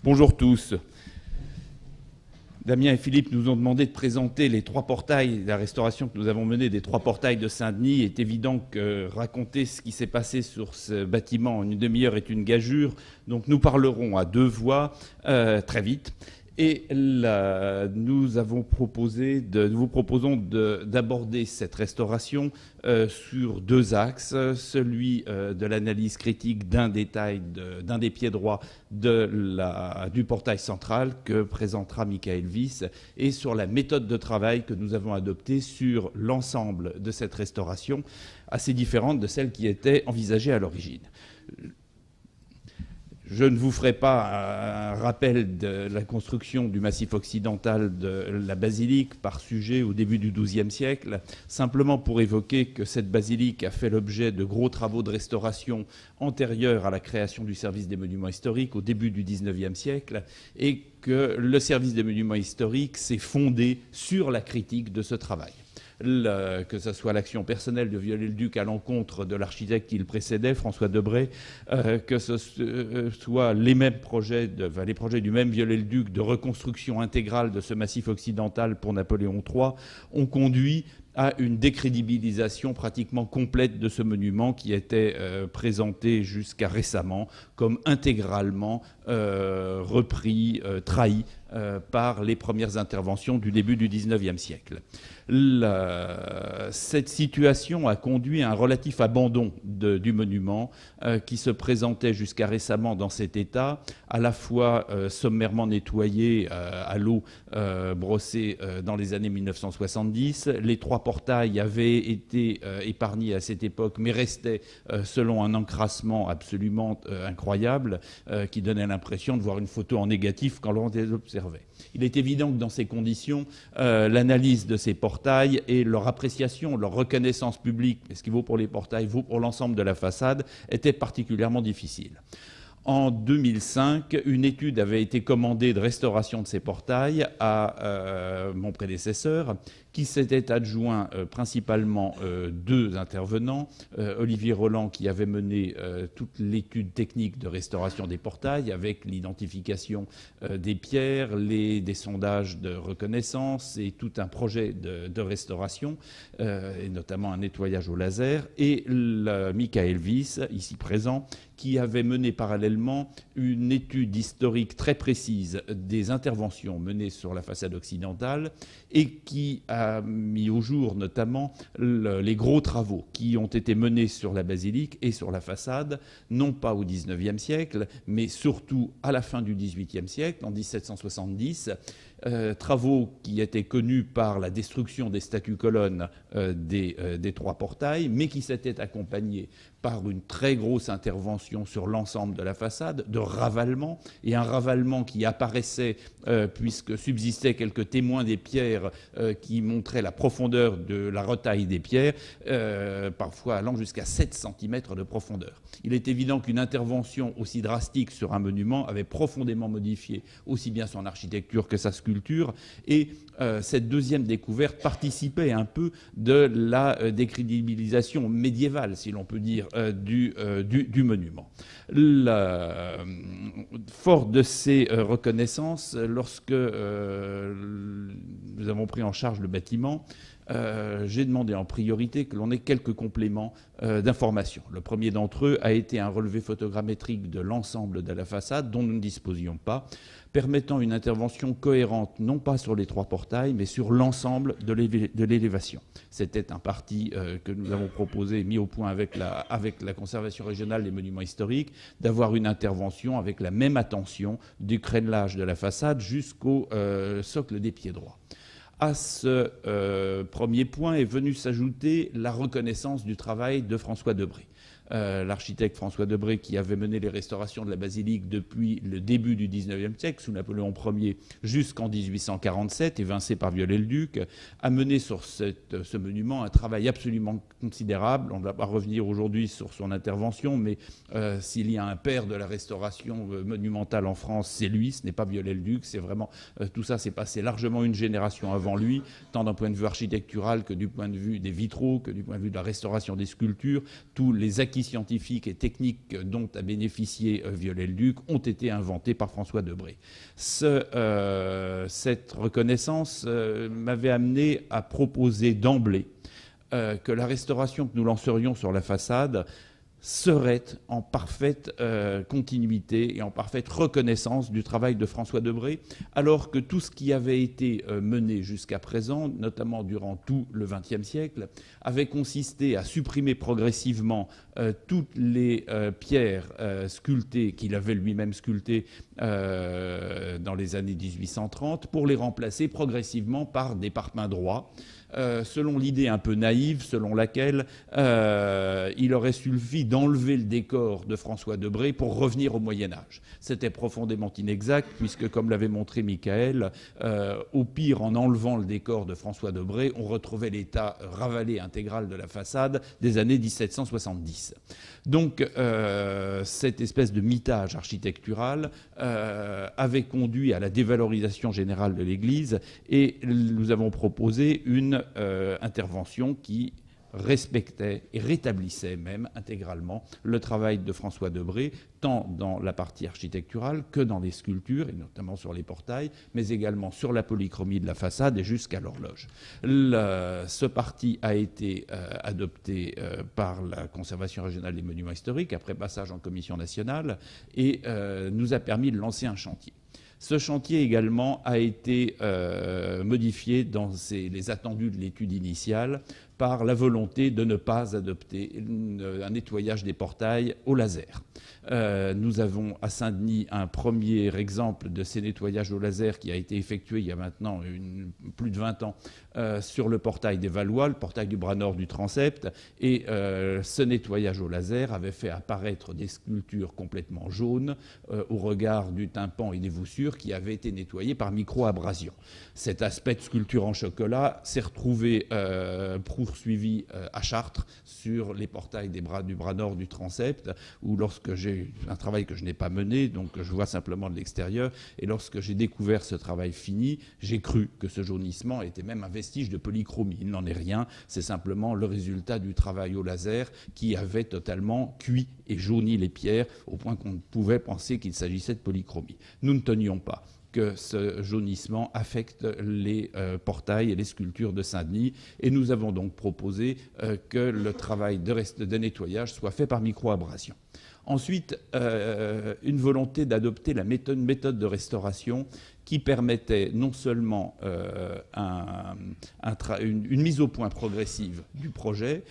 Bonjour tous. Damien et Philippe nous ont demandé de présenter les trois portails, la restauration que nous avons menée des trois portails de Saint-Denis. Il est évident que raconter ce qui s'est passé sur ce bâtiment en une demi-heure est une gageure. Donc nous parlerons à deux voix très vite. Et là, nous vous proposons d'aborder cette restauration sur deux axes. Celui de l'analyse critique d'un détail, d'un des pieds droits du portail central que présentera Michael Wyss, et sur la méthode de travail que nous avons adoptée sur l'ensemble de cette restauration, assez différente de celle qui était envisagée à l'origine. Je ne vous ferai pas un rappel de la construction du massif occidental de la basilique par sujet au début du XIIe siècle, simplement pour évoquer que cette basilique a fait l'objet de gros travaux de restauration antérieurs à la création du service des monuments historiques au début du XIXe siècle, et que le service des monuments historiques s'est fondé sur la critique de ce travail. Que ce soit l'action personnelle de Viollet-le-Duc à l'encontre de l'architecte qui le précédait, François Debré, que ce soit les projets du même Viollet-le-Duc de reconstruction intégrale de ce massif occidental pour Napoléon III, ont conduit à une décrédibilisation pratiquement complète de ce monument qui était présenté jusqu'à récemment comme intégralement repris, trahi par les premières interventions du début du XIXe siècle. Cette situation a conduit à un relatif abandon du monument qui se présentait jusqu'à récemment dans cet état, à la fois sommairement nettoyé à l'eau brossée dans les années 1970. Les trois portails avaient été épargnés à cette époque, mais restaient selon un encrassement absolument incroyable qui donnait l'impression de voir une photo en négatif quand l'on les observait. Il est évident que dans ces conditions, l'analyse de ces portails et leur appréciation, leur reconnaissance publique, ce qui vaut pour les portails vaut pour l'ensemble de la façade, était particulièrement difficile. En 2005, une étude avait été commandée de restauration de ces portails à mon prédécesseur, qui s'était adjoint principalement deux intervenants. Olivier Roland, qui avait mené toute l'étude technique de restauration des portails, avec l'identification des pierres, des sondages de reconnaissance et tout un projet de restauration, et notamment un nettoyage au laser, et Michael Wyss, ici présent, qui avait mené parallèlement une étude historique très précise des interventions menées sur la façade occidentale et qui a mis au jour notamment les gros travaux qui ont été menés sur la basilique et sur la façade, non pas au XIXe siècle, mais surtout à la fin du XVIIIe siècle, en 1770, travaux qui étaient connus par la destruction des statues colonnes des trois portails, mais qui s'étaient accompagnés par une très grosse intervention sur l'ensemble de la façade, de ravalement, et un ravalement qui apparaissait, puisque subsistaient quelques témoins des pierres qui montraient la profondeur de la retaille des pierres, parfois allant jusqu'à 7 cm de profondeur. Il est évident qu'une intervention aussi drastique sur un monument avait profondément modifié aussi bien son architecture que sa sculpture, et cette deuxième découverte participait un peu de la décrédibilisation médiévale, si l'on peut dire, du monument. Fort de ces reconnaissances, lorsque nous avons pris en charge le bâtiment, j'ai demandé en priorité que l'on ait quelques compléments d'information. Le premier d'entre eux a été un relevé photogrammétrique de l'ensemble de la façade dont nous ne disposions pas, permettant une intervention cohérente, non pas sur les trois portails, mais sur l'ensemble de l'élévation. C'était un parti que nous avons proposé, mis au point avec la conservation régionale des monuments historiques, d'avoir une intervention avec la même attention du crénelage de la façade jusqu'au socle des pieds droits. À ce premier point est venue s'ajouter la reconnaissance du travail de François Debré. L'architecte François Debré, qui avait mené les restaurations de la basilique depuis le début du XIXe siècle, sous Napoléon Ier jusqu'en 1847, évincé par Viollet-le-Duc, a mené sur ce monument un travail absolument considérable. On ne va pas revenir aujourd'hui sur son intervention, mais s'il y a un père de la restauration monumentale en France, c'est lui, ce n'est pas Viollet-le-Duc. C'est vraiment tout ça s'est passé largement une génération avant lui, tant d'un point de vue architectural que du point de vue des vitraux, que du point de vue de la restauration des sculptures. Tous les acquis acquis scientifiques et techniques dont a bénéficié Viollet-le-Duc ont été inventés par François Debré. Cette reconnaissance m'avait amené à proposer d'emblée que la restauration que nous lancerions sur la façade serait en parfaite continuité et en parfaite reconnaissance du travail de François Debré, alors que tout ce qui avait été mené jusqu'à présent, notamment durant tout le XXe siècle, avait consisté à supprimer progressivement toutes les pierres sculptées qu'il avait lui-même sculptées dans les années 1830 pour les remplacer progressivement par des parpaings droits. Selon l'idée un peu naïve selon laquelle il aurait suffi d'enlever le décor de François Debré pour revenir au Moyen-Âge. C'était profondément inexact, puisque, comme l'avait montré Michael, au pire, en enlevant le décor de François Debré, on retrouvait l'état ravalé intégral de la façade des années 1770. Donc, cette espèce de mitage architectural avait conduit à la dévalorisation générale de l'Église, et nous avons proposé une intervention qui respectait et rétablissait même intégralement le travail de François Debré, tant dans la partie architecturale que dans les sculptures, et notamment sur les portails, mais également sur la polychromie de la façade et jusqu'à l'horloge. Ce parti a été adopté par la Conservation régionale des monuments historiques, après passage en commission nationale, et nous a permis de lancer un chantier. Ce chantier également a été modifié dans les attendus de l'étude initiale par la volonté de ne pas adopter un nettoyage des portails au laser. Nous avons à Saint-Denis un premier exemple de ces nettoyages au laser qui a été effectué il y a maintenant plus de 20 ans sur le portail des Valois, le portail du bras nord du transept, et ce nettoyage au laser avait fait apparaître des sculptures complètement jaunes au regard du tympan et des voussures qui avaient été nettoyées par micro-abrasion. Cet aspect de sculpture en chocolat s'est retrouvé poursuivi à Chartres sur les portails du bras nord du transept, où lorsque j'ai un travail que je n'ai pas mené, donc je vois simplement de l'extérieur, et lorsque j'ai découvert ce travail fini, j'ai cru que ce jaunissement était même un vestige de polychromie. Il n'en est rien, c'est simplement le résultat du travail au laser qui avait totalement cuit et jauni les pierres au point qu'on pouvait penser qu'il s'agissait de polychromie. Nous ne tenions pas que ce jaunissement affecte les portails et les sculptures de Saint-Denis. Et nous avons donc proposé que le travail de nettoyage soit fait par micro-abrasion. Ensuite, une volonté d'adopter la méthode de restauration qui permettait non seulement une mise au point progressive du projet,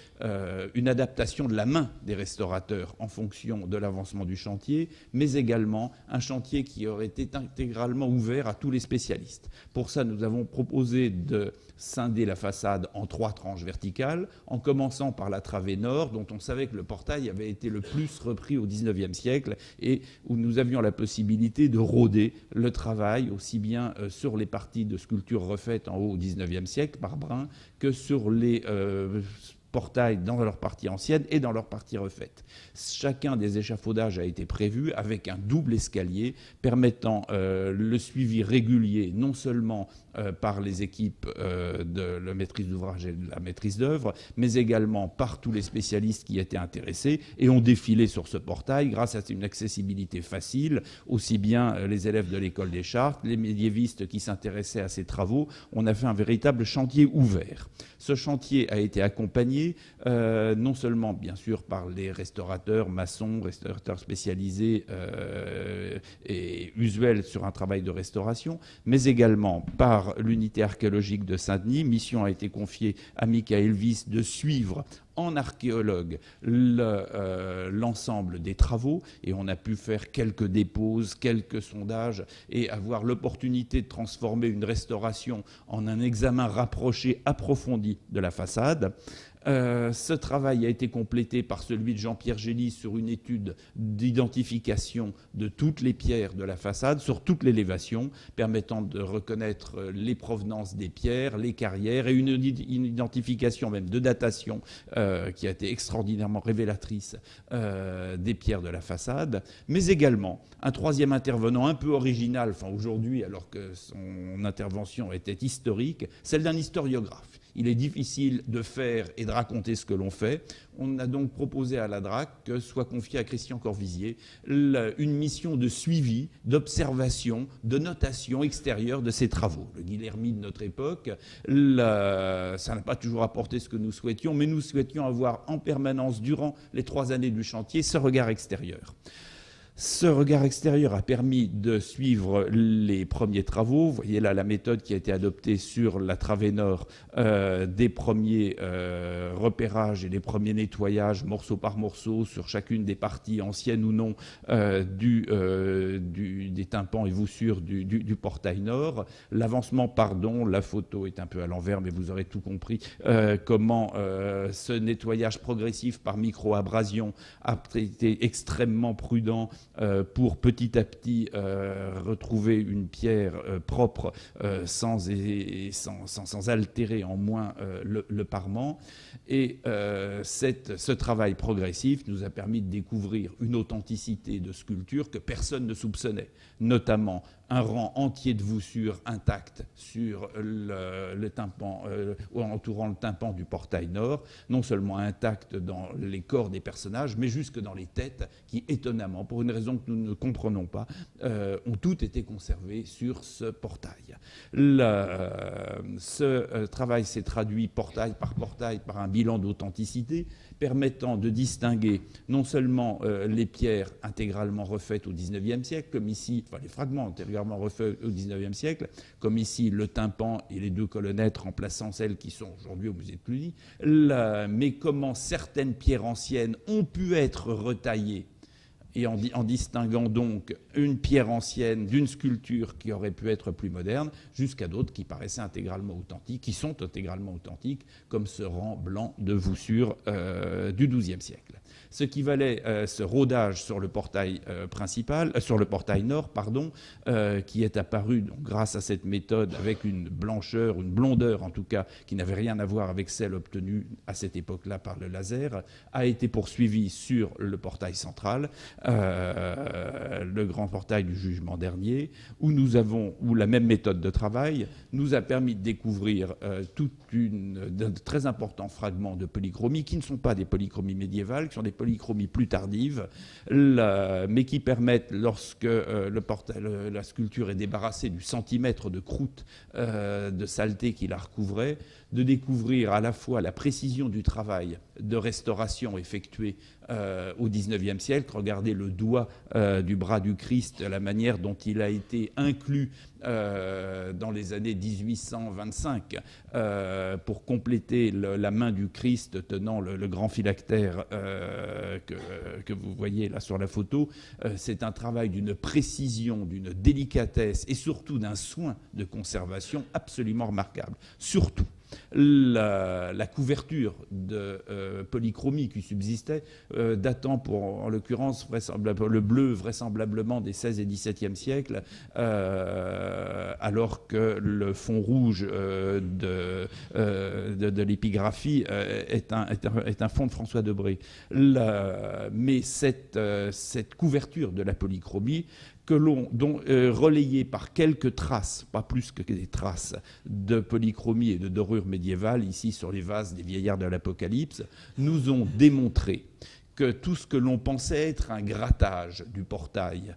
une adaptation de la main des restaurateurs en fonction de l'avancement du chantier, mais également un chantier qui aurait été intégralement ouvert à tous les spécialistes. Pour ça, nous avons proposé de scinder la façade en 3 tranches verticales, en commençant par la travée nord, dont on savait que le portail avait été le plus repris au XIXe siècle et où nous avions la possibilité de rôder le travail aussi bien sur les parties de sculptures refaites en haut au XIXe siècle par Brun que sur les portails dans leur partie ancienne et dans leur partie refaite. Chacun des échafaudages a été prévu avec un double escalier permettant le suivi régulier non seulement par les équipes de la maîtrise d'ouvrage et de la maîtrise d'œuvre, mais également par tous les spécialistes qui étaient intéressés et ont défilé sur ce portail grâce à une accessibilité facile, aussi bien les élèves de l'école des Chartes, les médiévistes qui s'intéressaient à ces travaux. On a fait un véritable chantier ouvert. Ce chantier a été accompagné non seulement bien sûr par les restaurateurs, maçons, restaurateurs spécialisés et usuels sur un travail de restauration, mais également par l'unité archéologique de Saint-Denis. Mission a été confiée à Michael Wyss de suivre en archéologue l'ensemble des travaux, et on a pu faire quelques déposes, quelques sondages et avoir l'opportunité de transformer une restauration en un examen rapproché, approfondi de la façade. Ce travail a été complété par celui de Jean-Pierre Gély sur une étude d'identification de toutes les pierres de la façade, sur toute l'élévation, permettant de reconnaître les provenances des pierres, les carrières, et une identification même de datation qui a été extraordinairement révélatrice des pierres de la façade, mais également un troisième intervenant un peu original, enfin aujourd'hui alors que son intervention était historique, celle d'un historiographe. Il est difficile de faire et de raconter ce que l'on fait. On a donc proposé à la DRAC que soit confiée à Christian Corvisier une mission de suivi, d'observation, de notation extérieure de ces travaux. Le Guilhermy de notre époque, ça n'a pas toujours apporté ce que nous souhaitions, mais nous souhaitions avoir en permanence, durant les 3 années du chantier, ce regard extérieur. Ce regard extérieur a permis de suivre les premiers travaux. Vous voyez là la méthode qui a été adoptée sur la travée nord des premiers repérages et des premiers nettoyages morceau par morceau sur chacune des parties anciennes ou non des tympans et voussures du portail nord. L'avancement, pardon, la photo est un peu à l'envers, mais vous aurez tout compris comment ce nettoyage progressif par micro-abrasion a été extrêmement prudent pour petit à petit retrouver une pierre propre sans altérer en moins le parement. Et ce travail progressif nous a permis de découvrir une authenticité de sculpture que personne ne soupçonnait, notamment un rang entier de voussures intactes sur le tympan, entourant le tympan du portail nord, non seulement intact dans les corps des personnages, mais jusque dans les têtes, qui étonnamment, pour une raison que nous ne comprenons pas, ont toutes été conservées sur ce portail. Ce travail s'est traduit portail par un bilan d'authenticité, permettant de distinguer non seulement les pierres intégralement refaites au XIXe siècle, comme ici, enfin les fragments intégralement refaits au XIXe siècle, comme ici le tympan et les 2 colonnettes remplaçant celles qui sont aujourd'hui au musée de Cluny, mais comment certaines pierres anciennes ont pu être retaillées, et en distinguant donc une pierre ancienne d'une sculpture qui aurait pu être plus moderne, jusqu'à d'autres qui paraissaient intégralement authentiques, qui sont intégralement authentiques, comme ce rang blanc de voussure du XIIe siècle. Ce qui valait ce rodage sur le portail sur le portail nord, pardon, qui est apparu donc, grâce à cette méthode avec une blancheur, une blondeur en tout cas, qui n'avait rien à voir avec celle obtenue à cette époque-là par le laser, a été poursuivi sur le portail central, le grand portail du jugement dernier, où la même méthode de travail nous a permis de découvrir de très importants fragments de polychromie qui ne sont pas des polychromies médiévales, qui sont des polychromies plus tardives, mais qui permettent, lorsque la sculpture est débarrassée du centimètre de croûte de saleté qui la recouvrait, de découvrir à la fois la précision du travail de restauration effectué au XIXe siècle. Regardez le doigt du bras du Christ, la manière dont il a été inclus dans les années 1825 pour compléter la main du Christ tenant le grand phylactère que vous voyez là sur la photo. C'est un travail d'une précision, d'une délicatesse et surtout d'un soin de conservation absolument remarquable. Surtout, la couverture de polychromie qui subsistait, datant en l'occurrence le bleu vraisemblablement des XVI et XVIIe siècles, alors que le fond rouge de l'épigraphie est un fond de François Debré. Mais cette couverture de la polychromie, relayée par quelques traces, pas plus que des traces, de polychromie et de dorure médiévale, ici sur les vases des vieillards de l'Apocalypse, nous ont démontré que tout ce que l'on pensait être un grattage du portail,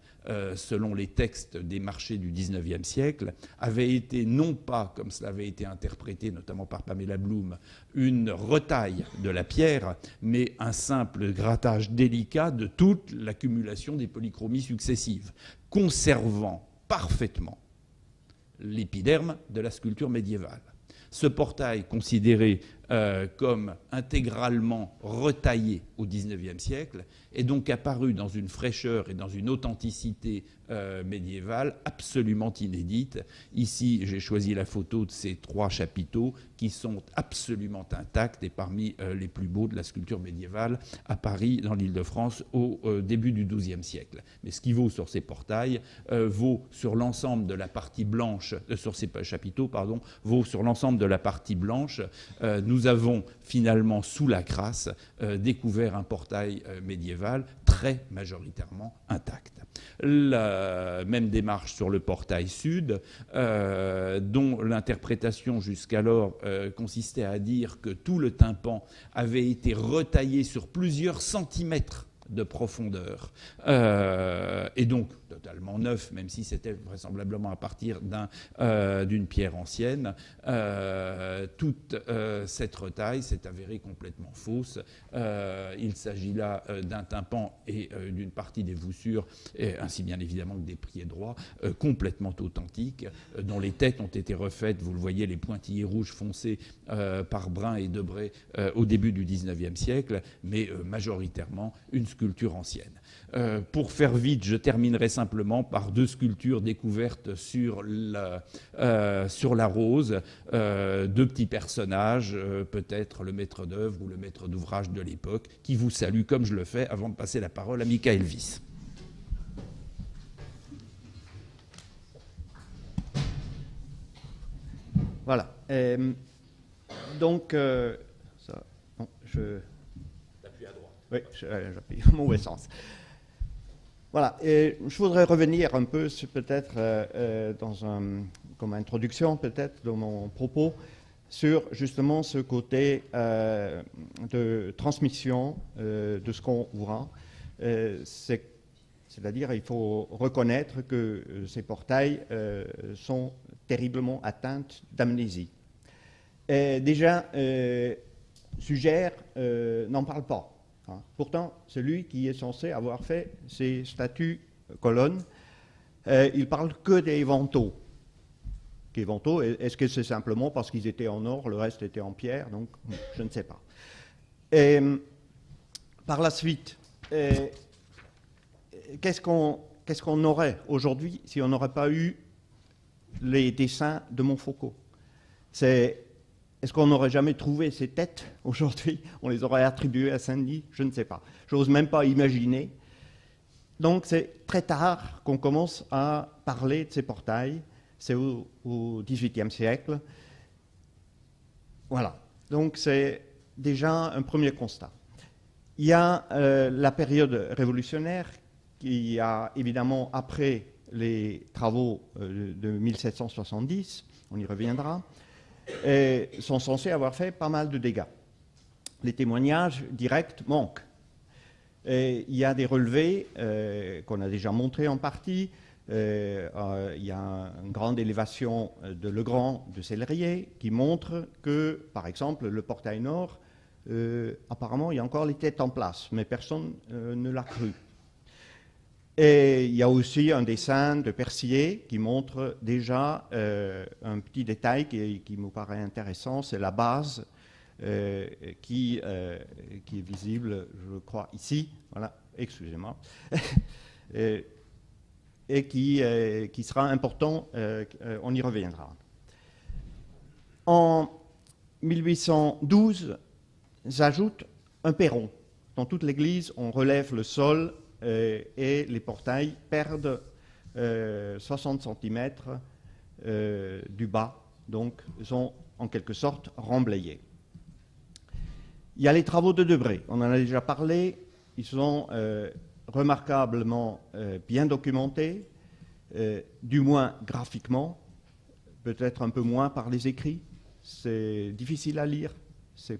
selon les textes des marchés du XIXe siècle, avait été non pas, comme cela avait été interprété notamment par Pamela Bloom, une retaille de la pierre, mais un simple grattage délicat de toute l'accumulation des polychromies successives, conservant parfaitement l'épiderme de la sculpture médiévale. Ce portail, considéré comme intégralement retaillé au XIXe siècle, est donc apparu dans une fraîcheur et dans une authenticité médiévale absolument inédite. Ici, j'ai choisi la photo de ces 3 chapiteaux qui sont absolument intacts et parmi les plus beaux de la sculpture médiévale à Paris, dans l'Île-de-France, au début du XIIe siècle. Mais ce qui vaut sur ces portails vaut sur l'ensemble de la partie blanche, sur ces chapiteaux, pardon, vaut sur l'ensemble de la partie blanche. Nous nous avons finalement, sous la crasse, découvert un portail médiéval très majoritairement intact. La même démarche sur le portail sud, dont l'interprétation jusqu'alors consistait à dire que tout le tympan avait été retaillé sur plusieurs centimètres de profondeur, et donc totalement neuf, même si c'était vraisemblablement à partir d'une pierre ancienne. Toute cette retaille s'est avérée complètement fausse. Il s'agit là d'un tympan et d'une partie des voussures, ainsi bien évidemment que des pieds droits, complètement authentiques, dont les têtes ont été refaites, vous le voyez, les pointillés rouges foncés par Brun et Debray au début du XIXe siècle, mais majoritairement une sculpture ancienne. Pour faire vite, je terminerai simplement par deux sculptures découvertes sur la Rose, deux petits personnages, peut-être le maître d'œuvre ou le maître d'ouvrage de l'époque, qui vous salue comme je le fais avant de passer la parole à Michael Wyss. Voilà. Donc, ça, non, T'appuies à droite. Oui, j'appuie au mauvais sens. Voilà. Et je voudrais revenir un peu, peut-être, comme introduction, peut-être, dans mon propos, sur justement ce côté de transmission de ce qu'on voit. C'est-à-dire, il faut reconnaître que ces portails sont terriblement atteints d'amnésie. Déjà, Suger n'en parle pas. Hein. Pourtant, c'est lui qui est censé avoir fait ces statues colonnes. Il parle que des vantaux. Les vantaux, est-ce que c'est simplement parce qu'ils étaient en or, le reste était en pierre? Donc, je ne sais pas. Et, par la suite, qu'est-ce qu'on aurait aujourd'hui si on n'aurait pas eu les dessins de Montfaucon? Est-ce qu'on n'aurait jamais trouvé ces têtes aujourd'hui? On les aurait attribuées à Saint-Denis? Je ne sais pas. Je n'ose même pas imaginer. Donc c'est très tard qu'on commence à parler de ces portails. C'est au XVIIIe siècle. Voilà. Donc c'est déjà un premier constat. Il y a la période révolutionnaire qui a évidemment, après les travaux de 1770, on y reviendra, et sont censés avoir fait pas mal de dégâts. Les témoignages directs manquent. Et il y a des relevés qu'on a déjà montrés en partie. Il y a une grande élévation de Legrand de Célerier qui montre que, par exemple, le portail nord, apparemment, il y a encore les têtes en place, mais personne ne l'a cru. Et il y a aussi un dessin de Percier qui montre déjà un petit détail qui me paraît intéressant, c'est la base qui est visible, je crois, ici, voilà, excusez-moi, et qui sera important, on y reviendra. En 1812, s'ajoute un perron. Dans toute l'église, on relève le sol et les portails perdent 60 cm du bas, donc sont en quelque sorte remblayés. Il y a les travaux de Debray, on en a déjà parlé, ils sont remarquablement bien documentés, du moins graphiquement, peut-être un peu moins par les écrits, c'est difficile à lire. C'est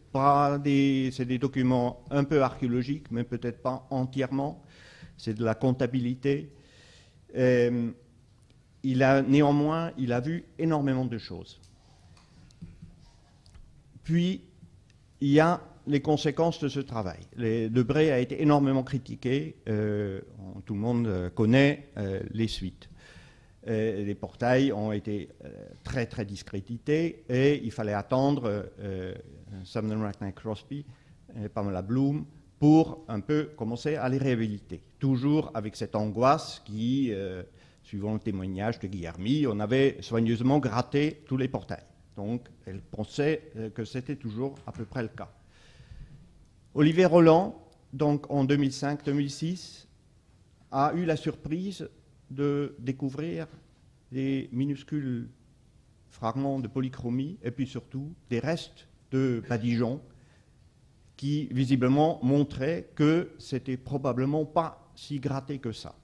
des documents un peu archéologiques, mais peut-être pas entièrement. C'est de la comptabilité. Néanmoins, il a vu énormément de choses. Puis, il y a les conséquences de ce travail. Debray a été énormément critiqué. Tout le monde connaît les suites. Les portails ont été très très discrédités et il fallait attendre Sumner McKnight Crosby et Pamela Bloom pour un peu commencer à les réhabiliter. Toujours avec cette angoisse qui, suivant le témoignage de Guillermy, on avait soigneusement gratté tous les portails. Donc elle pensait que c'était toujours à peu près le cas. Olivier Roland, donc en 2005-2006, a eu la surprise de découvrir des minuscules fragments de polychromie et puis surtout des restes de badigeons qui visiblement montraient que c'était probablement pas si gratté que ça.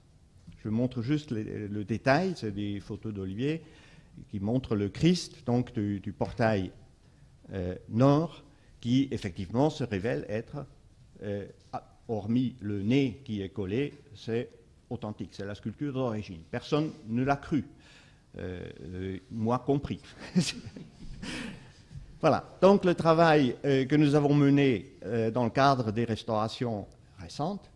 Je montre juste le détail, c'est des photos d'Olivier qui montrent le Christ donc du portail nord, qui effectivement se révèle être, hormis le nez qui est collé, c'est authentique, c'est la sculpture d'origine. Personne ne l'a cru, moi compris. Voilà, donc le travail que nous avons mené dans le cadre des restaurations récentes,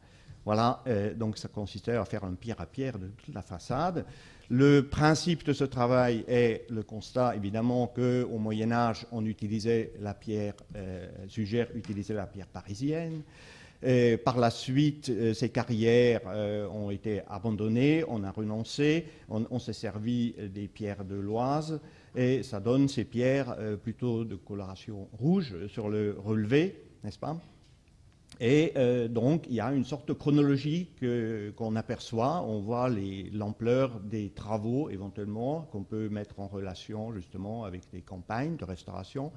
voilà, donc ça consistait à faire un pierre à pierre de toute la façade. Le principe de ce travail est le constat, évidemment, qu'au Moyen-Âge, on utilisait la pierre, Suger utilisait la pierre parisienne. Par la suite, ces carrières ont été abandonnées, on a renoncé, on s'est servi des pierres de l'Oise, et ça donne ces pierres plutôt de coloration rouge sur le relevé, n'est-ce pas? Et donc, il y a une sorte de chronologie qu'on aperçoit. On voit l'ampleur des travaux, éventuellement, qu'on peut mettre en relation, justement, avec des campagnes de restauration.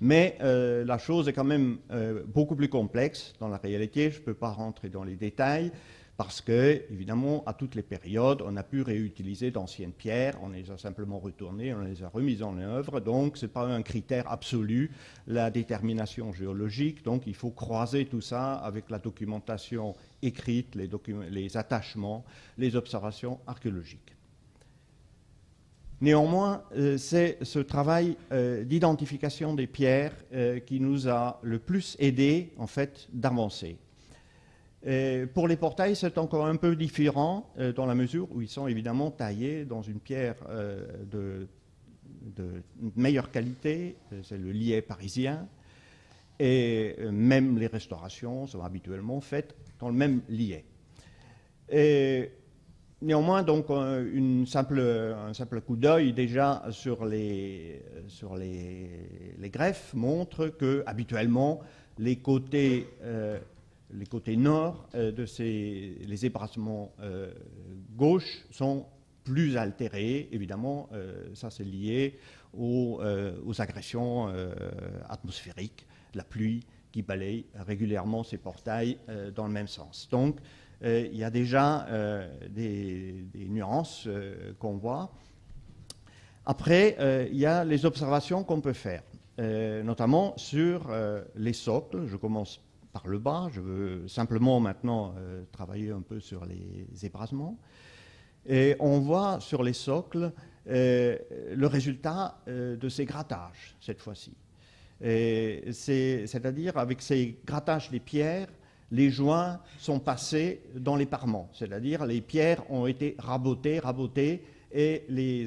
Mais la chose est quand même beaucoup plus complexe dans la réalité. Je ne peux pas rentrer dans les détails parce que, évidemment, à toutes les périodes, on a pu réutiliser d'anciennes pierres, on les a simplement retournées, on les a remises en œuvre. Donc, ce n'est pas un critère absolu, la détermination géologique. Donc, il faut croiser tout ça avec la documentation écrite, les attachements, les observations archéologiques. Néanmoins, c'est ce travail d'identification des pierres qui nous a le plus aidé, en fait, d'avancer. Pour les portails, c'est encore un peu différent dans la mesure où ils sont évidemment taillés dans une pierre de meilleure qualité, c'est le liais parisien, et même les restaurations sont habituellement faites dans le même liais. Et néanmoins, donc, un simple coup d'œil déjà sur les greffes montre que habituellement les côtés nord les ébrassements gauches sont plus altérés. Évidemment, ça c'est lié aux agressions atmosphériques, la pluie qui balaye régulièrement ces portails dans le même sens. Donc, il y a déjà des nuances qu'on voit. Après, il y a les observations qu'on peut faire, notamment sur les socles. Je commence par le bas. Je veux simplement maintenant travailler un peu sur les ébrasements. Et on voit sur les socles le résultat de ces grattages, cette fois-ci. C'est-à-dire, avec ces grattages des pierres, les joints sont passés dans les parements, c'est-à-dire les pierres ont été rabotées, et les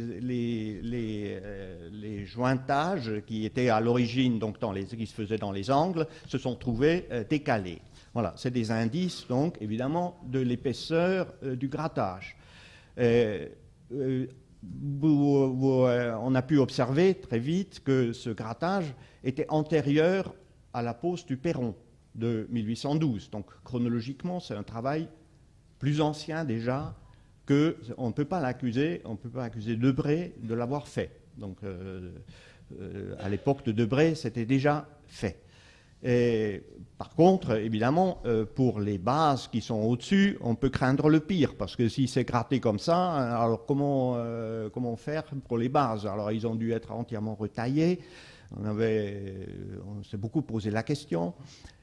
jointages qui étaient à l'origine, donc qui se faisaient dans les angles, se sont trouvés décalés. Voilà, c'est des indices, donc, évidemment, de l'épaisseur du grattage. On a pu observer très vite que ce grattage était antérieur à la pose du perron de 1812. Donc, chronologiquement, c'est un travail plus ancien déjà, on ne peut pas accuser Debré de l'avoir fait. Donc, à l'époque de Debré, c'était déjà fait. Et, par contre, évidemment, pour les bases qui sont au-dessus, on peut craindre le pire, parce que si c'est gratté comme ça, alors comment faire pour les bases? Alors, ils ont dû être entièrement retaillés. On s'est beaucoup posé la question.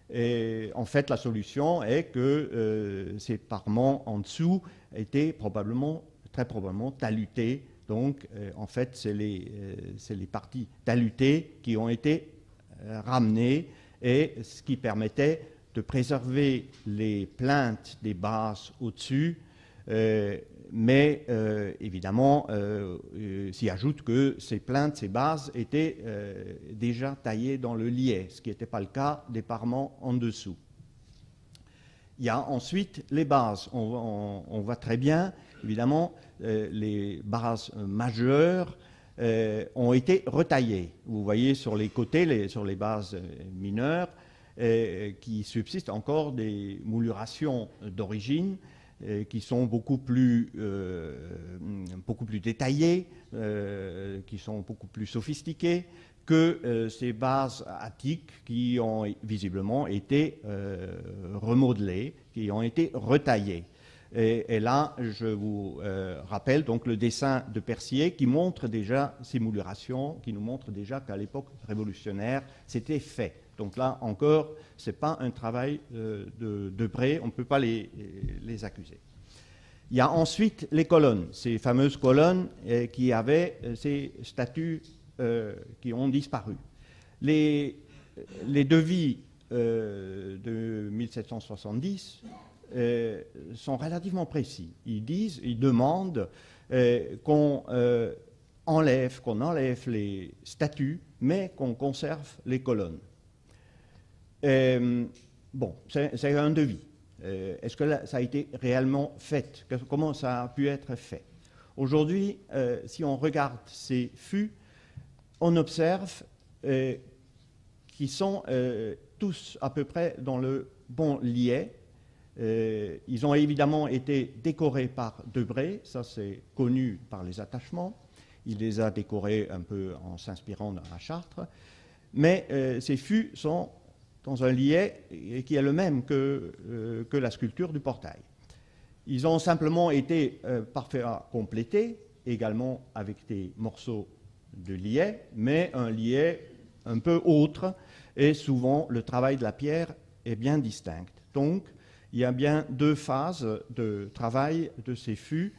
Et en fait, la solution est que ces parements en dessous étaient très probablement talutés. Donc, en fait, c'est les parties talutées qui ont été ramenées, et ce qui permettait de préserver les plinthes des bases au-dessus, mais évidemment, s'y ajoute que ces plinthes, ces bases étaient déjà taillées dans le liais, ce qui n'était pas le cas des parements en dessous. Il y a ensuite les bases. On voit très bien, évidemment, les bases majeures ont été retaillées. Vous voyez sur les côtés, sur les bases mineures, qui subsistent encore des moulurations d'origine, qui sont beaucoup plus détaillées, qui sont beaucoup plus sophistiquées que ces bases attiques qui ont visiblement été remodelées, qui ont été retaillées. Et là, je vous rappelle donc le dessin de Percier qui montre déjà ces moulurations, qui nous montre déjà qu'à l'époque révolutionnaire, c'était fait. Donc là encore, ce n'est pas un travail de Debré, on ne peut pas les accuser. Il y a ensuite les colonnes, ces fameuses colonnes qui avaient ces statues qui ont disparu. Les devis de 1770 sont relativement précis. Ils demandent qu'on enlève les statues, mais qu'on conserve les colonnes. Bon, c'est un devis. Est-ce que ça a été réellement fait? Comment ça a pu être fait? Aujourd'hui, si on regarde ces fûts, on observe qu'ils sont tous à peu près dans le bon liais. Ils ont évidemment été décorés par Debré, ça c'est connu par les attachements. Il les a décorés un peu en s'inspirant de la Chartres. Mais ces fûts sont dans un liais qui est le même que la sculpture du portail. Ils ont simplement été parfaitement complétés, également avec des morceaux de liais, mais un liais un peu autre, et souvent le travail de la pierre est bien distinct. Donc, il y a bien deux phases de travail de ces fûts,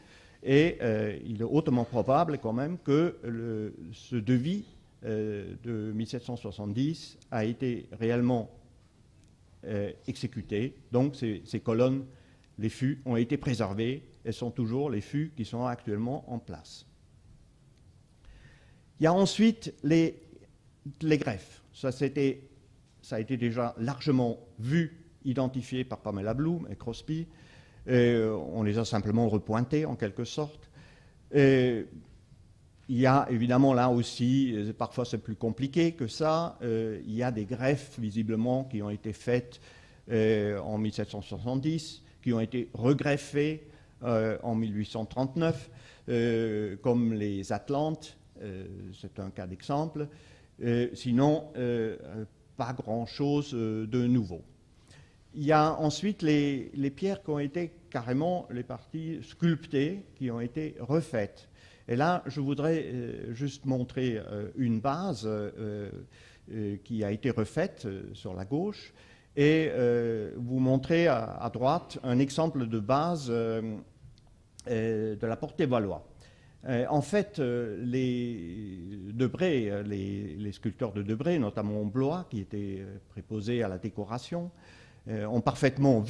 et il est hautement probable quand même que ce devis de 1770 a été réellement exécuté. Donc, ces colonnes, les fûts, ont été préservés et sont toujours les fûts qui sont actuellement en place. Il y a ensuite les greffes. Ça a été déjà largement vu, identifié par Pamela Bloom et Crosby. On les a simplement repointés en quelque sorte. Il y a évidemment là aussi, parfois c'est plus compliqué que ça, il y a des greffes visiblement qui ont été faites en 1770, qui ont été regreffées en 1839, comme les Atlantes. C'est un cas d'exemple. Sinon, pas grand-chose de nouveau. Il y a ensuite les pierres qui ont été carrément, les parties sculptées, qui ont été refaites. Et là, je voudrais juste montrer une base qui a été refaite sur la gauche et vous montrer à droite un exemple de base de la porte des Valois. En fait, les sculpteurs de Debré, notamment Blois, qui étaient préposés à la décoration, ont parfaitement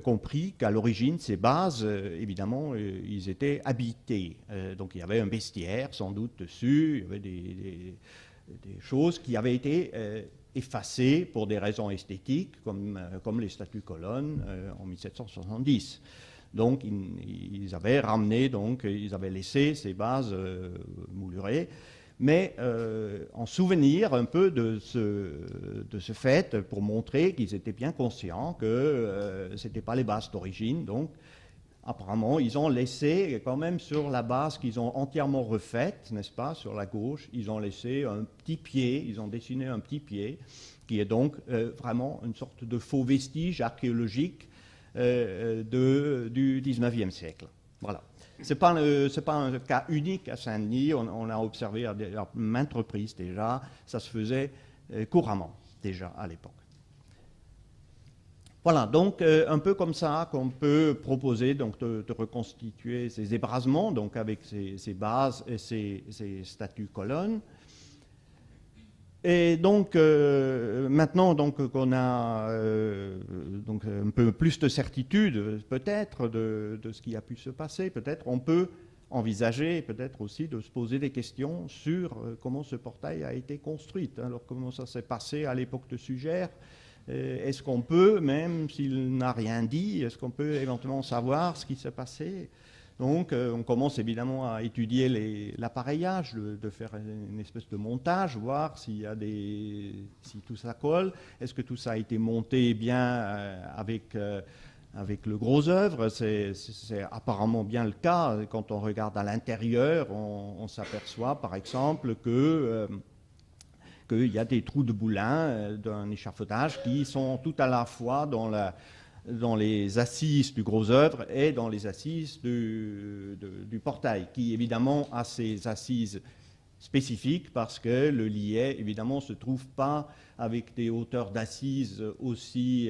compris qu'à l'origine, ces bases, évidemment, ils étaient habités. Donc il y avait un bestiaire, sans doute, dessus, il y avait des choses qui avaient été effacées pour des raisons esthétiques, comme les statues colonnes en 1770. Donc, ils avaient ramené, ils avaient laissé ces bases moulurées, mais en souvenir un peu de ce fait, pour montrer qu'ils étaient bien conscients que ce n'étaient pas les bases d'origine. Donc, apparemment, ils ont laissé, quand même, sur la base qu'ils ont entièrement refaite, n'est-ce pas, sur la gauche, ils ont laissé un petit pied, ils ont dessiné un petit pied, qui est donc vraiment une sorte de faux vestige archéologique du 19e siècle. Voilà. Ce n'est pas un cas unique à Saint-Denis, on a observé à maintes reprises déjà, ça se faisait couramment déjà à l'époque. Voilà, donc un peu comme ça qu'on peut proposer donc, de reconstituer ces ébrasements donc, avec ces bases et ces statues colonnes. Et donc, maintenant qu'on a donc un peu plus de certitude, peut-être, de ce qui a pu se passer, peut-être on peut envisager, peut-être aussi, de se poser des questions sur comment ce portail a été construit. Alors, comment ça s'est passé à l'époque de Sugère? Est-ce qu'on peut, même s'il n'a rien dit, est-ce qu'on peut éventuellement savoir ce qui s'est passé? Donc, on commence évidemment à étudier l'appareillage, de faire une espèce de montage, voir si tout ça colle. Est-ce que tout ça a été monté bien avec le gros œuvre? C'est apparemment bien le cas. Quand on regarde à l'intérieur, on s'aperçoit par exemple que qu'il y a des trous de boulin d'un échafaudage qui sont tout à la fois dans les assises du gros œuvre et dans les assises du portail, qui évidemment a ses assises spécifiques parce que le liais évidemment ne se trouve pas avec des hauteurs d'assises aussi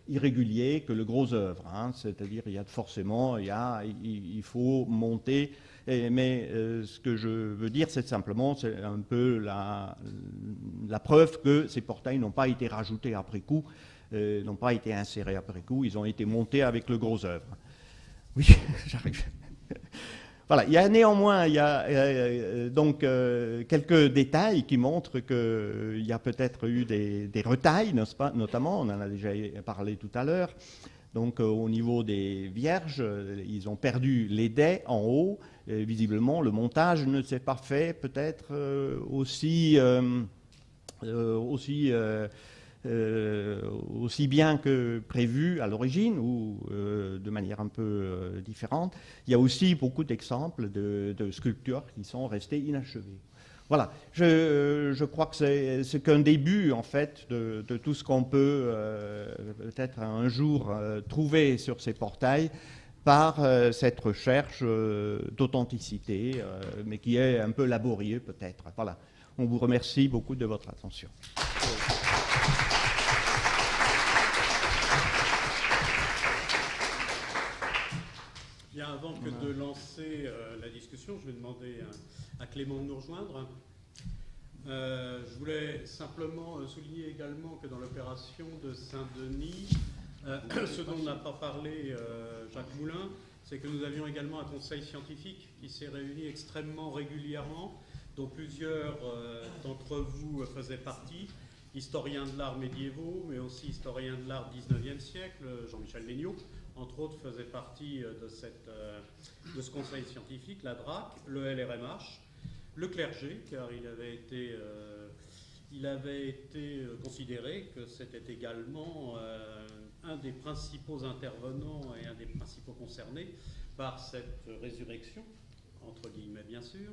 irréguliers que le gros œuvre, hein. C'est-à-dire il faut monter. Mais ce que je veux dire, c'est simplement, c'est un peu la preuve que ces portails n'ont pas été rajoutés après coup, n'ont pas été insérés après coup, ils ont été montés avec le gros œuvre. Oui, j'arrive. Voilà, il y a néanmoins donc quelques détails qui montrent qu'il y a peut-être eu des retailles, n'est-ce pas, notamment, on en a déjà parlé tout à l'heure. Donc au niveau des vierges, ils ont perdu les dais en haut. Et visiblement, le montage ne s'est pas fait peut-être aussi bien que prévu à l'origine ou de manière un peu différente. Il y a aussi beaucoup d'exemples de sculptures qui sont restées inachevées. Voilà, je crois que c'est qu'un début en fait de tout ce qu'on peut peut-être un jour trouver sur ces portails par cette recherche d'authenticité, mais qui est un peu laborieux peut-être. Voilà, on vous remercie beaucoup de votre attention. Bien, avant que de lancer la discussion, je vais demander à Clément de nous rejoindre. Je voulais simplement souligner également que dans l'opération de Saint-Denis, ce dont n'a pas parlé Jacques Moulin, c'est que nous avions également un conseil scientifique qui s'est réuni extrêmement régulièrement, dont plusieurs d'entre vous faisaient partie, historiens de l'art médiévaux, mais aussi historiens de l'art 19e siècle, Jean-Michel Léniaud, entre autres, faisait partie de ce conseil scientifique, la DRAC, le LRMH, le clergé, car il avait été considéré que c'était également un des principaux intervenants et un des principaux concernés par cette résurrection, entre guillemets bien sûr.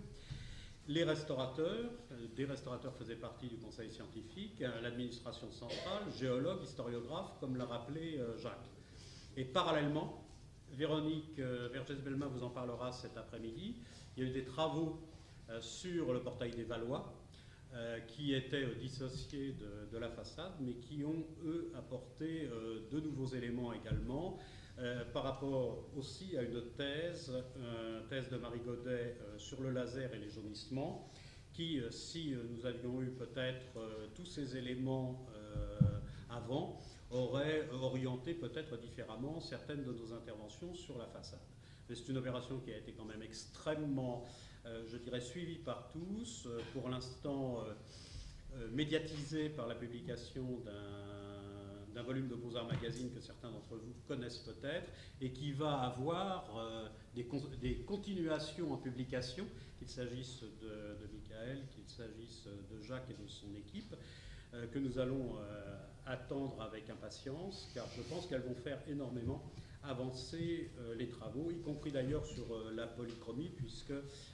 Les restaurateurs, des restaurateurs faisaient partie du conseil scientifique, l'administration centrale, géologues, historiographes, comme l'a rappelé Jacques. Et parallèlement, Véronique Vergès-Belma vous en parlera cet après-midi, il y a eu des travaux sur le portail des Valois qui étaient dissociés de la façade, mais qui ont, eux, apporté de nouveaux éléments également, par rapport aussi à une thèse de Marie Godet sur le laser et les jaunissements, qui, si nous avions eu peut-être tous ces éléments avant, aurait orienté peut-être différemment certaines de nos interventions sur la façade. Mais c'est une opération qui a été quand même extrêmement, je dirais, suivie par tous, pour l'instant médiatisée par la publication d'un volume de Beaux-Arts Magazine que certains d'entre vous connaissent peut-être, et qui va avoir des continuations en publication, qu'il s'agisse de Michael, qu'il s'agisse de Jacques et de son équipe, que nous allons attendre avec impatience, car je pense qu'elles vont faire énormément avancer les travaux, y compris d'ailleurs sur la polychromie, puisque,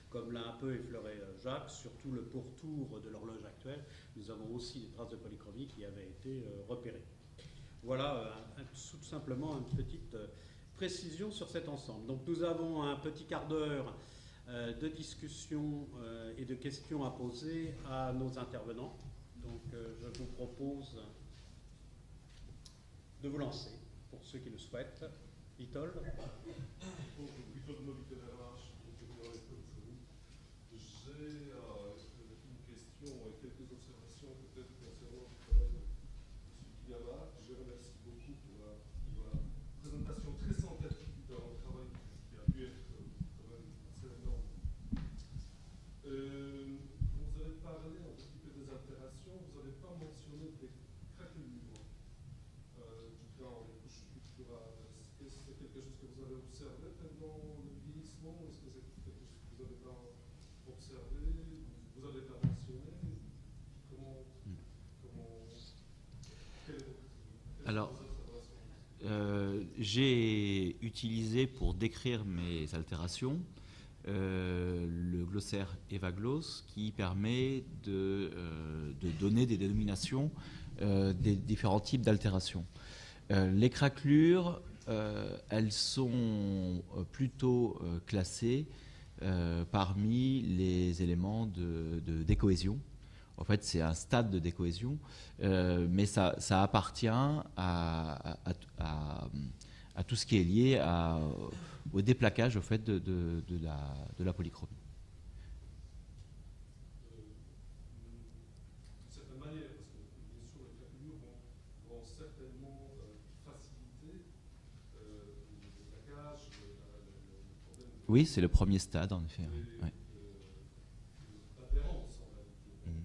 comme l'a un peu effleuré Jacques, sur tout le pourtour de l'horloge actuelle, nous avons aussi des traces de polychromie qui avaient été repérées. Voilà tout simplement une petite précision sur cet ensemble. Donc nous avons un petit quart d'heure de discussion et de questions à poser à nos intervenants. Donc je vous propose de vous lancer, pour ceux qui le souhaitent. Vitol. J'ai une question et quelques observations peut-être concernant le travail de M. Kiyama. Je remercie beaucoup pour la présentation très synthétique d'un travail qui a pu être quand même assez énorme. Vous avez parlé un petit peu des altérations, vous n'avez pas mentionné des craquelures du cran, des couches picturales. Est-ce que c'est quelque chose que vous avez observé pendant le vieillissement? Est-ce que c'est quelque chose que vous avez pas observé? Vous avez pas mentionné? Alors, j'ai utilisé pour décrire mes altérations le glossaire Evaglos qui permet de donner des dénominations des différents types d'altérations. Les craquelures, elles sont plutôt classées parmi les éléments de décohésion. En fait, c'est un stade de décohésion, mais ça appartient à tout ce qui est lié au déplaquage au fait, de la polychromie. D'une certaine manière, parce que bien sûr les craquelures vont certainement faciliter le déplaquage, le problème de Oui, c'est le premier stade, en effet. Ouais. d'adhérence en réalité. Parce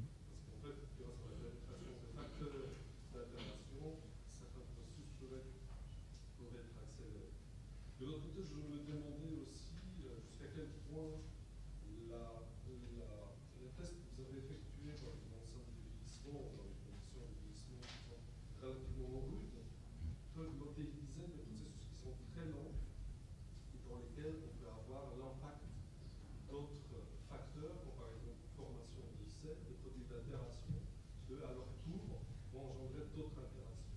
qu'en fait, grâce à la pénétration des facteurs d'altération, certains processus peuvent être accélérés. De l'autre côté, je me demandais aussi jusqu'à quel point les tests que vous avez effectués dans l'enceinte du vieillissement, dans les conditions de vieillissement qui sont relativement rudes, peuvent modéliser des processus qui sont très lents et dans lesquels on peut avoir l'impact d'autres facteurs, comme par exemple formation de sels, de produits d'altération, qui à leur tour vont engendrer d'autres altérations.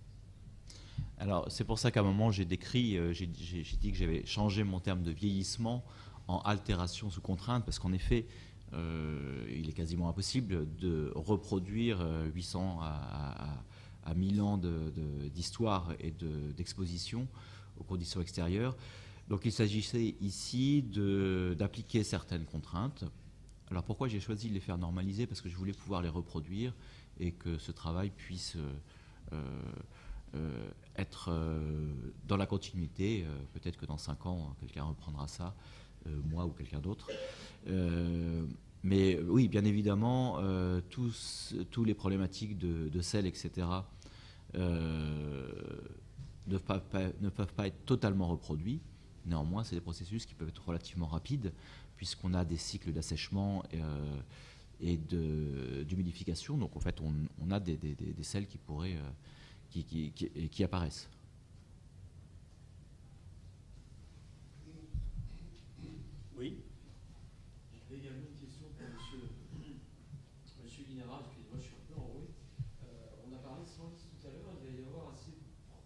Alors, c'est pour ça qu'à un moment, j'ai décrit, j'ai dit que j'avais changé mon terme de vieillissement en altération sous contrainte, parce qu'en effet, il est quasiment impossible de reproduire 800 à 1000 ans d'histoire et d'exposition aux conditions extérieures. Donc, il s'agissait ici d'appliquer certaines contraintes. Alors, pourquoi j'ai choisi de les faire normaliser? Parce que je voulais pouvoir les reproduire et que ce travail puisse être dans la continuité. Peut-être que dans 5 ans, quelqu'un reprendra ça, moi ou quelqu'un d'autre. Mais oui, bien évidemment, tous les problématiques de sel, etc., ne peuvent pas être totalement reproduits. Néanmoins, c'est des processus qui peuvent être relativement rapides, puisqu'on a des cycles d'assèchement et d'humidification. Donc, en fait, on a des sels qui pourraient... qui apparaissent. Oui. J'ai également une question pour monsieur Guinara, excusez-moi, je suis un peu enroué. On a parlé de Sandis tout à l'heure, il va y avoir assez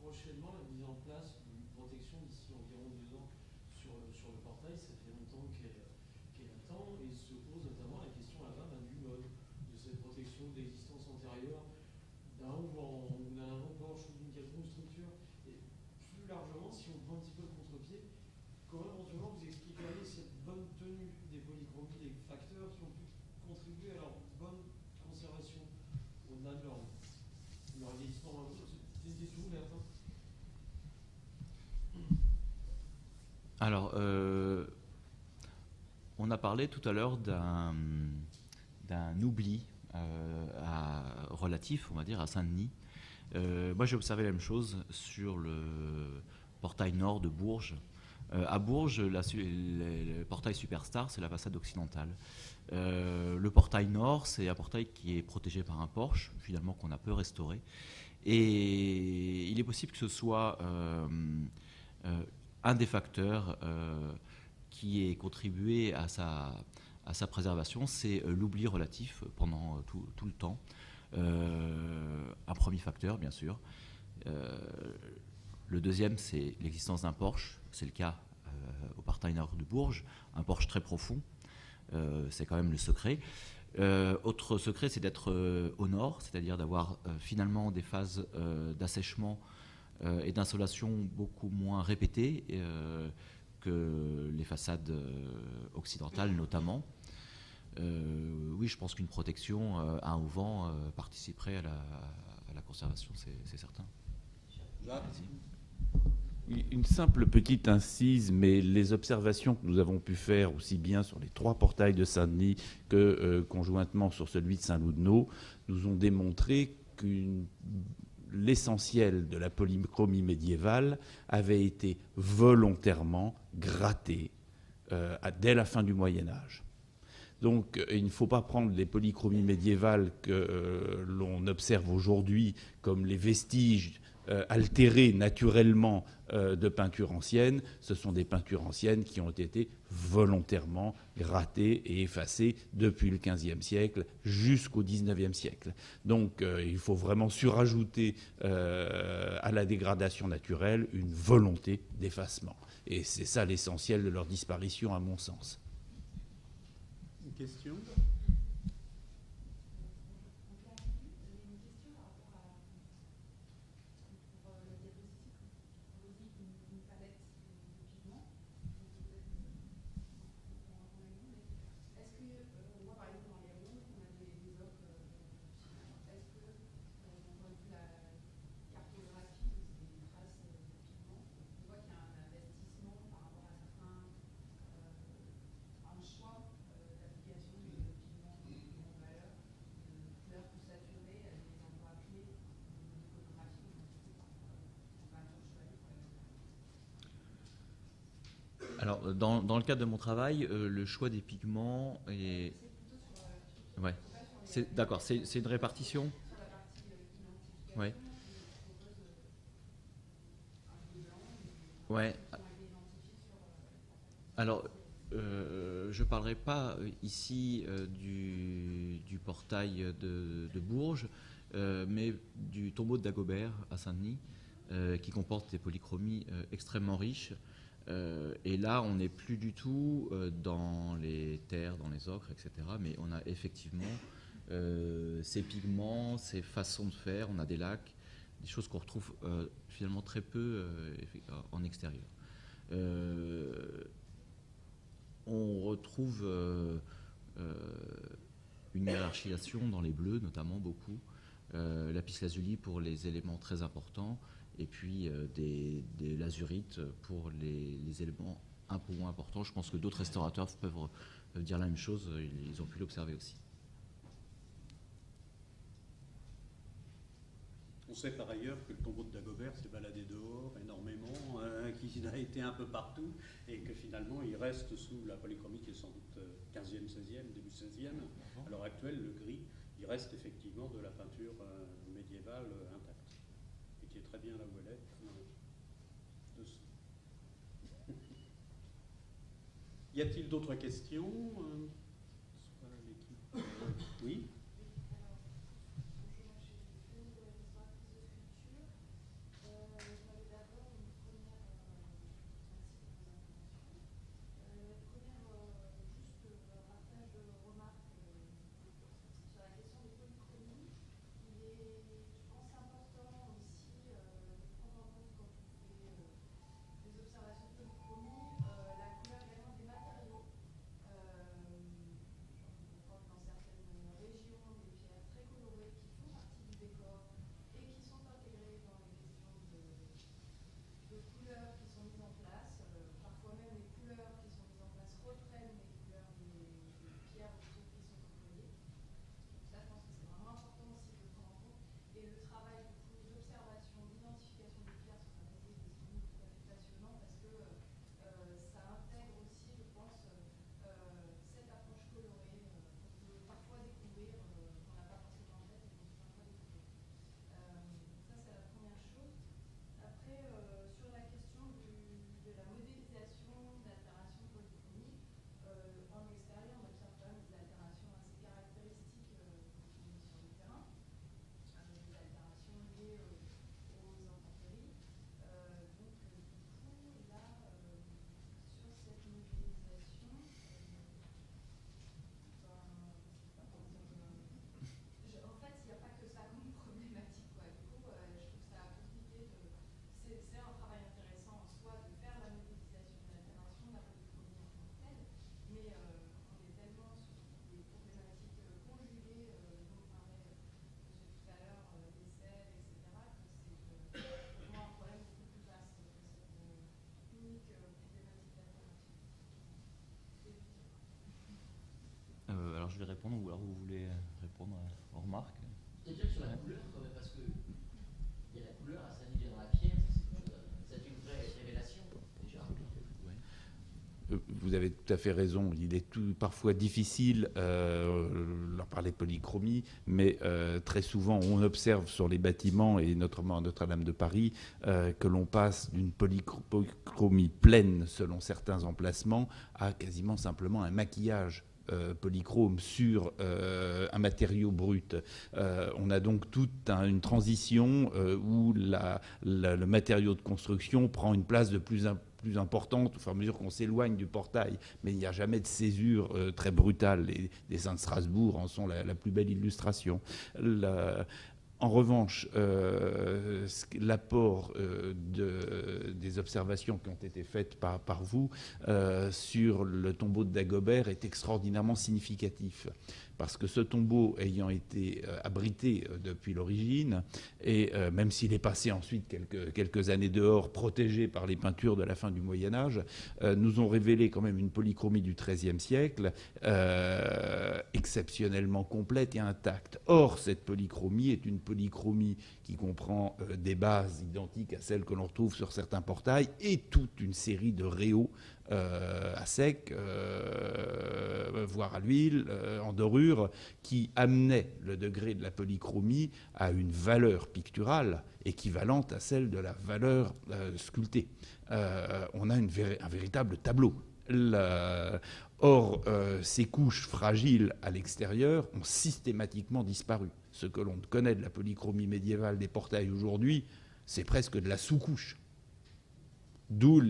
prochainement la mise en place d'une protection d'ici environ 2 ans sur le portail. Ça fait longtemps qu'elle attend et se pose notamment la question là-bas du mode de cette protection d'existence antérieure d'un avant planche ou d'une quelconque structure. Et plus largement, si on prend un petit peu le contre-pied, comment éventuellement vous expliqueriez cette bonne tenue des polychromies, des facteurs qui ont pu contribuer à leur bonne conservation au-delà de leur vieillissement? C'est une question ouverte. Alors, on a parlé tout à l'heure d'un oubli relatif, on va dire, à Saint-Denis. Moi, j'ai observé la même chose sur le portail nord de Bourges. À Bourges, le portail Superstar, c'est la façade occidentale. Le portail nord, c'est un portail qui est protégé par un porche, finalement, qu'on a peu restauré. Et il est possible que ce soit un des facteurs qui ait contribué à sa préservation, c'est l'oubli relatif pendant tout le temps. Un premier facteur, bien sûr. Le deuxième, c'est l'existence d'un porche. C'est le cas au portail nord de Bourges, un porche très profond. C'est quand même le secret. Autre secret, c'est d'être au nord, c'est-à-dire d'avoir finalement des phases d'assèchement et d'insolation beaucoup moins répétées que les façades occidentales notamment. Oui, je pense qu'une protection à un auvent participerait à la conservation, c'est certain. Une simple petite incise, mais les observations que nous avons pu faire aussi bien sur les 3 portails de Saint-Denis que conjointement sur celui de Saint-Loup-de-Nau nous ont démontré que l'essentiel de la polychromie médiévale avait été volontairement gratté dès la fin du Moyen-Âge. Donc il ne faut pas prendre les polychromies médiévales que l'on observe aujourd'hui comme les vestiges altérées naturellement de peintures anciennes, ce sont des peintures anciennes qui ont été volontairement grattées et effacées depuis le XVe siècle jusqu'au XIXe siècle. Donc il faut vraiment surajouter à la dégradation naturelle une volonté d'effacement. Et c'est ça l'essentiel de leur disparition, à mon sens. Une question ? Alors, dans le cadre de mon travail, le choix des pigments est... Ouais. D'accord, c'est une répartition. Ouais. Ouais. Alors, je ne parlerai pas ici du portail de Bourges, mais du tombeau de Dagobert à Saint-Denis, qui comporte des polychromies extrêmement riches. Et là, on n'est plus du tout dans les terres, dans les ocres, etc. Mais on a effectivement ces pigments, ces façons de faire. On a des lacs, des choses qu'on retrouve finalement très peu en extérieur. On retrouve une hiérarchisation dans les bleus, notamment beaucoup. Lapis-lazuli pour les éléments très importants. Et puis des lazurites pour les éléments un peu moins importants. Je pense que d'autres restaurateurs peuvent dire la même chose, ils ont pu l'observer aussi. On sait par ailleurs que le tombeau de Dagobert s'est baladé dehors énormément, qu'il a été un peu partout, et que finalement il reste sous la polychromie qui est sans doute 15e, 16e, début 16e. À l'heure actuelle, le gris, il reste effectivement de la peinture médiévale intacte. Qui est très bien là où elle est, dessous. Y a-t-il d'autres questions ? Oui ? Alors je vais répondre, ou alors vous voulez répondre aux remarques? C'est-à-dire sur la couleur, quand même, parce que il y a la couleur à Saint-Denis dans la pierre, c'est une vraie révélation déjà. vous avez tout à fait raison. Il est parfois difficile, on parlait de polychromie, mais très souvent on observe sur les bâtiments, et notamment à Notre-Dame de Paris, que l'on passe d'une polychromie pleine selon certains emplacements à quasiment simplement un maquillage polychrome sur un matériau brut. On a donc toute une transition où le matériau de construction prend une place de plus importante au fur et à mesure qu'on s'éloigne du portail. Mais il n'y a jamais de césure très brutale. Les dessins de Strasbourg en sont la plus belle illustration. En revanche, l'apport des observations qui ont été faites par vous sur le tombeau de Dagobert est extraordinairement significatif. Parce que ce tombeau ayant été abrité depuis l'origine, et même s'il est passé ensuite quelques années dehors, protégé par les peintures de la fin du Moyen-Âge, nous ont révélé quand même une polychromie du XIIIe siècle exceptionnellement complète et intacte. Or, cette polychromie est une polychromie qui comprend des bases identiques à celles que l'on retrouve sur certains portails et toute une série de réaux à sec, voire à l'huile, en dorure, qui amenaient le degré de la polychromie à une valeur picturale équivalente à celle de la valeur sculptée. On a un véritable tableau. Or, ces couches fragiles à l'extérieur ont systématiquement disparu. Ce que l'on connaît de la polychromie médiévale des portails aujourd'hui, c'est presque de la sous-couche. D'où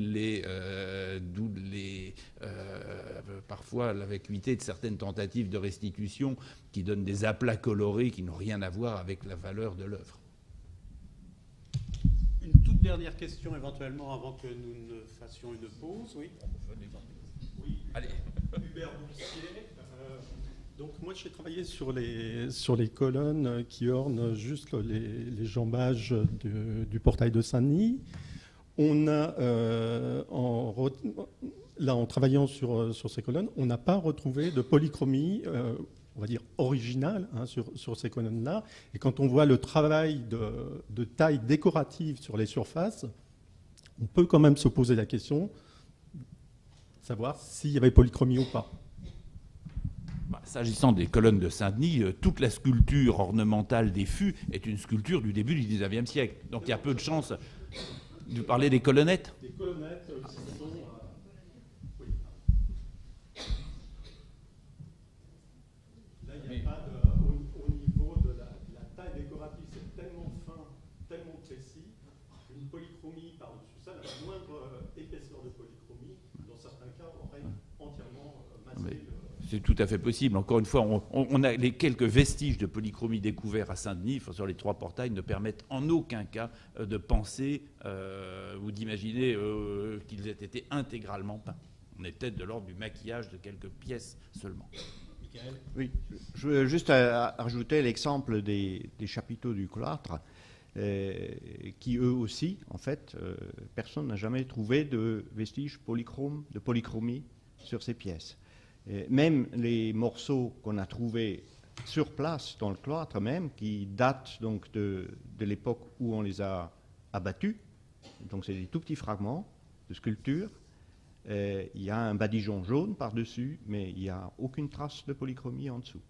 parfois la vacuité de certaines tentatives de restitution qui donnent des aplats colorés qui n'ont rien à voir avec la valeur de l'œuvre. Une toute dernière question éventuellement avant que nous ne fassions une pause. Oui. Oui. Allez. Hubert Boursier. Donc moi j'ai travaillé sur les colonnes qui ornent juste les jambages du portail de Saint-Denis. On a, en travaillant sur ces colonnes, on n'a pas retrouvé de polychromie, on va dire originale, sur ces colonnes-là. Et quand on voit le travail de taille décorative sur les surfaces, on peut quand même se poser la question de savoir s'il y avait polychromie ou pas. S'agissant des colonnes de Saint-Denis, toute la sculpture ornementale des fûts est une sculpture du début du XIXe siècle. Donc il y a peu de chances. Vous parlez des colonnettes ? Des colonnettes qui sont... oui. Là, il n'y a pas au niveau de la taille décorative, c'est tellement fin, tellement précis. Une polychromie par-dessus ça, la moindre épaisseur de polychromie, dans certains cas, aurait entièrement masqué le... C'est tout à fait possible. Encore une fois, on a les quelques vestiges de polychromie découverts à Saint-Denis, sur les 3 portails, ne permettent en aucun cas de penser ou d'imaginer qu'ils aient été intégralement peints. On est peut-être de l'ordre du maquillage de quelques pièces seulement. Michael ? Oui, je veux juste ajouter l'exemple des chapiteaux du cloître, qui eux aussi, en fait, personne n'a jamais trouvé de vestiges de polychromie sur ces pièces. Même les morceaux qu'on a trouvés sur place, dans le cloître même, qui datent donc de l'époque où on les a abattus, donc c'est des tout petits fragments de sculpture, il y a un badigeon jaune par-dessus, mais il n'y a aucune trace de polychromie en dessous.